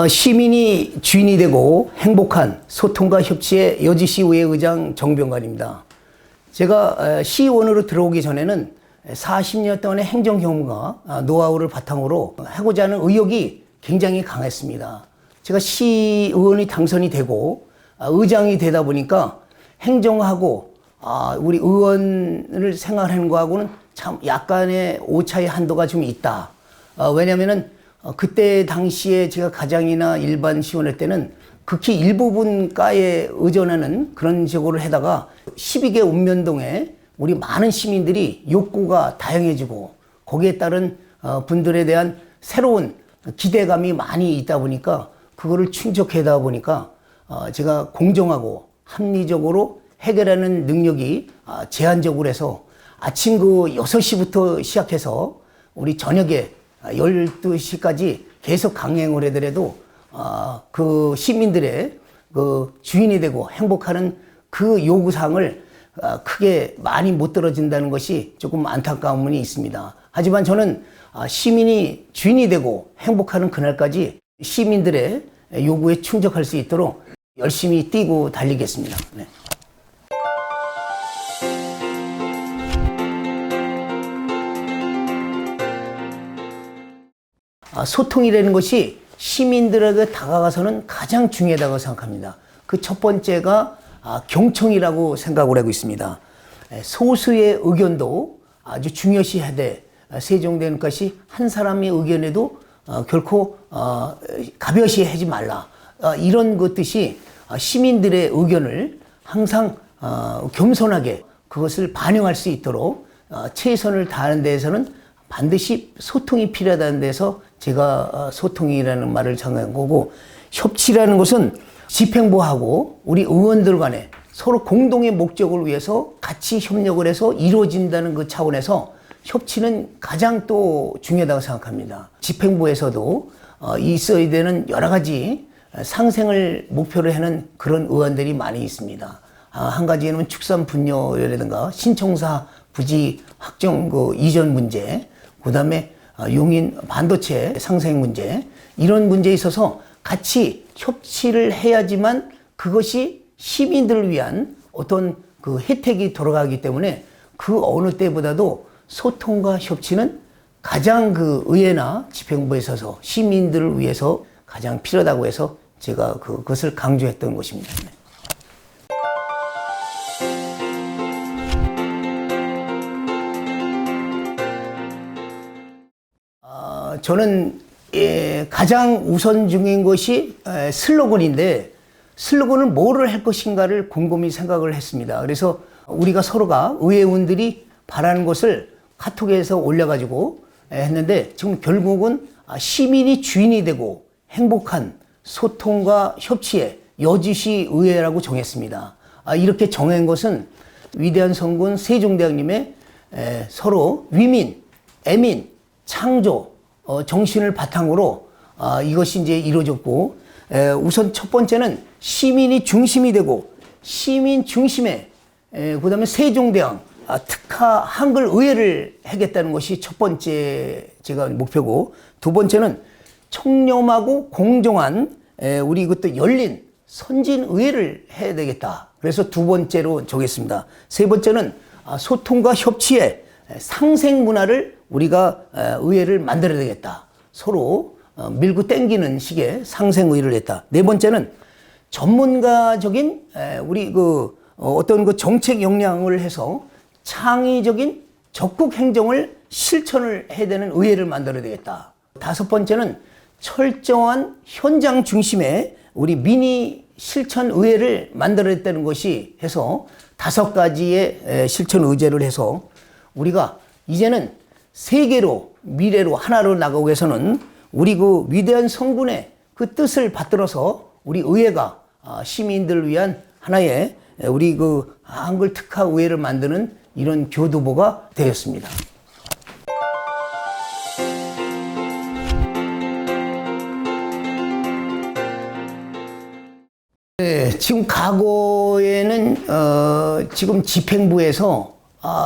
시민이 주인이 되고 행복한 소통과 협치의 여주시 의회 의장 정병관입니다. 제가 시의원으로 들어오기 전에는 40년 동안의 행정 경험과 노하우를 바탕으로 하고자 하는 의욕이 굉장히 강했습니다. 제가 시의원이 당선이 되고 의장이 되다 보니까 행정하고 우리 의원을 생각하는 거하고는 참 약간의 오차의 한도가 좀 있다. 왜냐면은 그때 당시에 제가 가장이나 일반 시의원할 때는 극히 일부분 과에 의존하는 그런 식으로 하다가 12개 읍면동에 우리 많은 시민들이 욕구가 다양해지고 거기에 따른 분들에 대한 새로운 기대감이 많이 있다 보니까 그거를 충족하다 보니까 제가 공정하고 합리적으로 해결하는 능력이 제한적으로 해서 아침 그 6시부터 시작해서 우리 저녁에 12시까지 계속 강행을 하더라도 그 시민들의 그 주인이 되고 행복하는 그 요구사항을 크게 많이 못 들어준다는 것이 조금 안타까운 면이 있습니다. 하지만 저는 시민이 주인이 되고 행복하는 그날까지 시민들의 요구에 충족할 수 있도록 열심히 뛰고 달리겠습니다. 네. 소통이라는 것이 시민들에게 다가가서는 가장 중요하다고 생각합니다. 그 첫 번째가 경청이라고 생각을 하고 있습니다. 소수의 의견도 아주 중요시하되 세종대는 것이 한 사람의 의견에도 결코 가벼시 하지 말라. 이런 것 뜻이 시민들의 의견을 항상 겸손하게 그것을 반영할 수 있도록 최선을 다하는 데에서는 반드시 소통이 필요하다는 데서 제가 소통이라는 말을 정한 거고, 협치라는 것은 집행부하고 우리 의원들 간에 서로 공동의 목적을 위해서 같이 협력을 해서 이루어진다는 그 차원에서 협치는 가장 또 중요하다고 생각합니다. 집행부에서도 있어야 되는 여러 가지 상생을 목표로 하는 그런 의원들이 많이 있습니다. 한 가지는 축산분뇨라든가 신청사 부지 확정 그 이전 문제, 그 다음에 용인 반도체 상생 문제, 이런 문제에 있어서 같이 협치를 해야지만 그것이 시민들을 위한 어떤 그 혜택이 돌아가기 때문에 그 어느 때보다도 소통과 협치는 가장 그 의회나 집행부에 있어서 시민들을 위해서 가장 필요하다고 해서 제가 그것을 강조했던 것입니다. 저는 가장 우선 중인 것이 슬로건인데, 슬로건을 뭐를 할 것인가를 곰곰이 생각을 했습니다. 그래서 우리가 서로가 의회의원들이 바라는 것을 카톡에서 올려가지고 했는데, 지금 결국은 시민이 주인이 되고 행복한 소통과 협치의 여주시 의회라고 정했습니다. 이렇게 정한 것은 위대한 성군 세종대왕님의 서로 위민, 애민, 창조 정신을 바탕으로 이것이 이제 이루어졌고, 우선 첫 번째는 시민이 중심이 되고 시민 중심의 그 다음에 세종대왕 특화 한글 의회를 하겠다는 것이 첫 번째 제가 목표고, 두 번째는 청렴하고 공정한 우리 그것도 열린 선진 의회를 해야 되겠다. 그래서 두 번째로 정했습니다. 세 번째는 소통과 협치의 상생 문화를 우리가 의회를 만들어야 되겠다. 서로 밀고 땡기는 식의 상생 의회를 했다. 네 번째는 전문가적인 우리 어떤 그 정책 역량을 해서 창의적인 적극 행정을 실천을 해야 되는 의회를 만들어야 되겠다. 다섯 번째는 철저한 현장 중심의 우리 미니 실천 의회를 만들어냈다는 것이 해서 5가지의 실천 의제를 해서 우리가 이제는 세계로 미래로 하나로 나가기 위해서는 우리 그 위대한 성군의 그 뜻을 받들어서 우리 의회가 시민들을 위한 하나의 우리 그 한글 특화 의회를 만드는 이런 교두보가 되었습니다. 네, 지금 과거에는 지금 집행부에서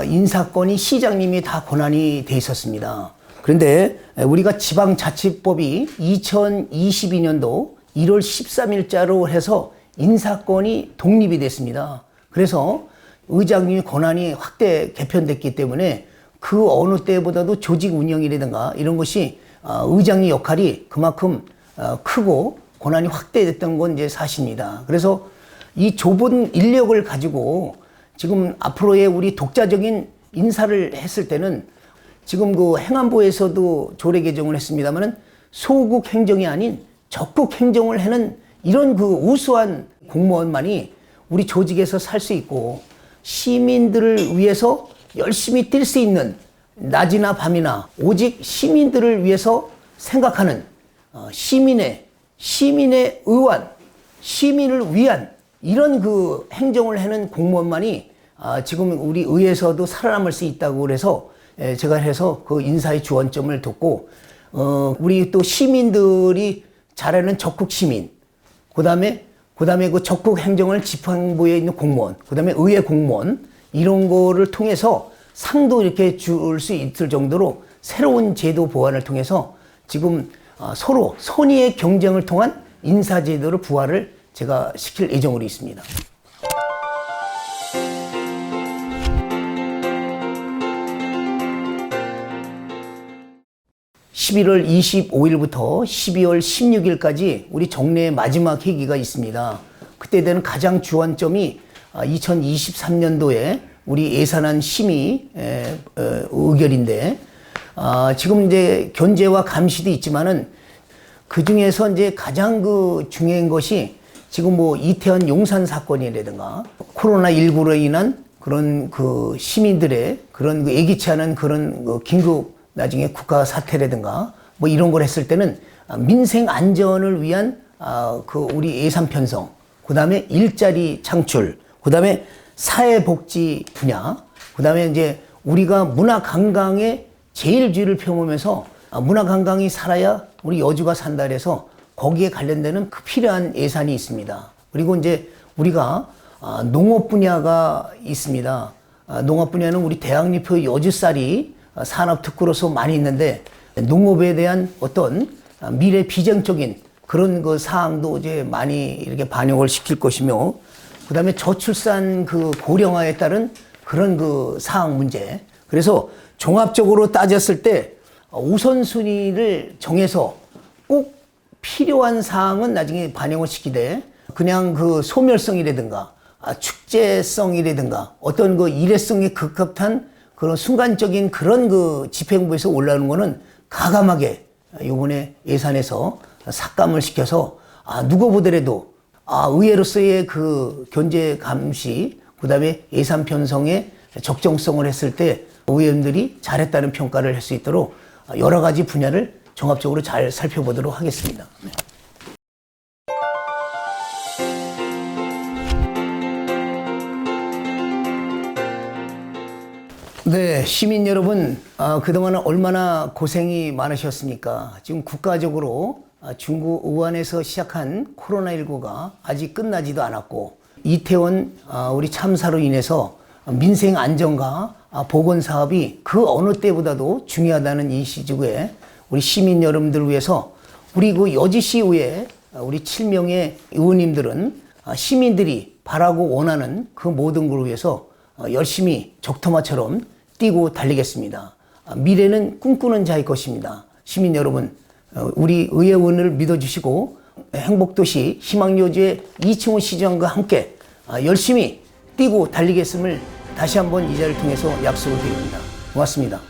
인사권이 시장님이 다 권한이 돼 있었습니다. 그런데 우리가 지방자치법이 2022년도 1월 13일자로 해서 인사권이 독립이 됐습니다. 그래서 의장님의 권한이 확대 개편됐기 때문에 그 어느 때보다도 조직 운영이라든가 이런 것이 의장의 역할이 그만큼 크고 권한이 확대됐던 건 이제 사실입니다. 그래서 이 좁은 인력을 가지고 지금 앞으로의 우리 독자적인 인사를 했을 때는 지금 그 행안부에서도 조례 개정을 했습니다만은 소국 행정이 아닌 적국 행정을 하는 이런 그 우수한 공무원만이 우리 조직에서 살 수 있고 시민들을 위해서 열심히 뛸 수 있는 낮이나 밤이나 오직 시민들을 위해서 생각하는 시민의 의원, 시민을 위한 이런 그 행정을 하는 공무원만이 지금 우리 의회에서도 살아남을 수 있다고 그래서 제가 해서 그 인사의 주안점을 뒀고 우리 또 시민들이 잘하는 적국 시민, 그다음에 그 적국 행정을 지방부에 있는 공무원, 그다음에 의회 공무원 이런 거를 통해서 상도 이렇게 줄 수 있을 정도로 새로운 제도 보완을 통해서 지금 서로 선의의 경쟁을 통한 인사제도를 부활을 제가 시킬 예정으로 있습니다. 11월 25일부터 12월 16일까지 우리 정례의 마지막 회기가 있습니다. 그때 되는 가장 주안점이 2023년도에 우리 예산안 심의 의결인데 지금 이제 견제와 감시도 있지만은 그 중에서 이제 가장 그 중요한 것이 지금 뭐 이태원 용산 사건이라든가 코로나19로 인한 그런 그 시민들의 그런 그 예기치 않은 그런 그 긴급 나중에 국가 사태라든가 뭐 이런 걸 했을 때는 민생 안전을 위한 그 우리 예산 편성, 그 다음에 일자리 창출, 그 다음에 사회복지 분야, 그 다음에 이제 우리가 문화관광에 제일 주의를 펴보면서 문화관광이 살아야 우리 여주가 산다 그래서 거기에 관련되는 그 필요한 예산이 있습니다. 그리고 이제 우리가 농업 분야가 있습니다. 농업 분야는 우리 대학리표 여주쌀이 산업특구로서 많이 있는데 농업에 대한 어떤 미래 비전적인 그런 그 사항도 이제 많이 이렇게 반영을 시킬 것이며, 그 다음에 저출산 그 고령화에 따른 그런 그 사항 문제. 그래서 종합적으로 따졌을 때 우선순위를 정해서 꼭 필요한 사항은 나중에 반영을 시키되 그냥 그 소멸성이라든가 축제성이라든가 어떤 그 일회성에 급급한 그런 순간적인 그런 그 집행부에서 올라오는 거는 가감하게 요번에 예산에서 삭감을 시켜서 누가 보더라도 의회로서의 그 견제 감시, 그 다음에 예산 편성의 적정성을 했을 때 의원들이 잘했다는 평가를 할 수 있도록 여러 가지 분야를 종합적으로 잘 살펴보도록 하겠습니다. 네. 네, 시민 여러분, 그동안 얼마나 고생이 많으셨습니까? 지금 국가적으로 중구 의원에서 시작한 코로나19가 아직 끝나지도 않았고, 이태원 우리 참사로 인해서 민생 안전과 보건 사업이 그 어느 때보다도 중요하다는 이 시국에 우리 시민 여러분들을 위해서 우리 그 여주시의회 우리 7명의 의원님들은 시민들이 바라고 원하는 그 모든 걸 위해서 열심히 적토마처럼 뛰고 달리겠습니다. 미래는 꿈꾸는 자의 것입니다. 시민 여러분, 우리 의회의원을 믿어주시고 행복도시 희망여주의 이충호 시장과 함께 열심히 뛰고 달리겠음을 다시 한번 이 자리를 통해서 약속을 드립니다. 고맙습니다.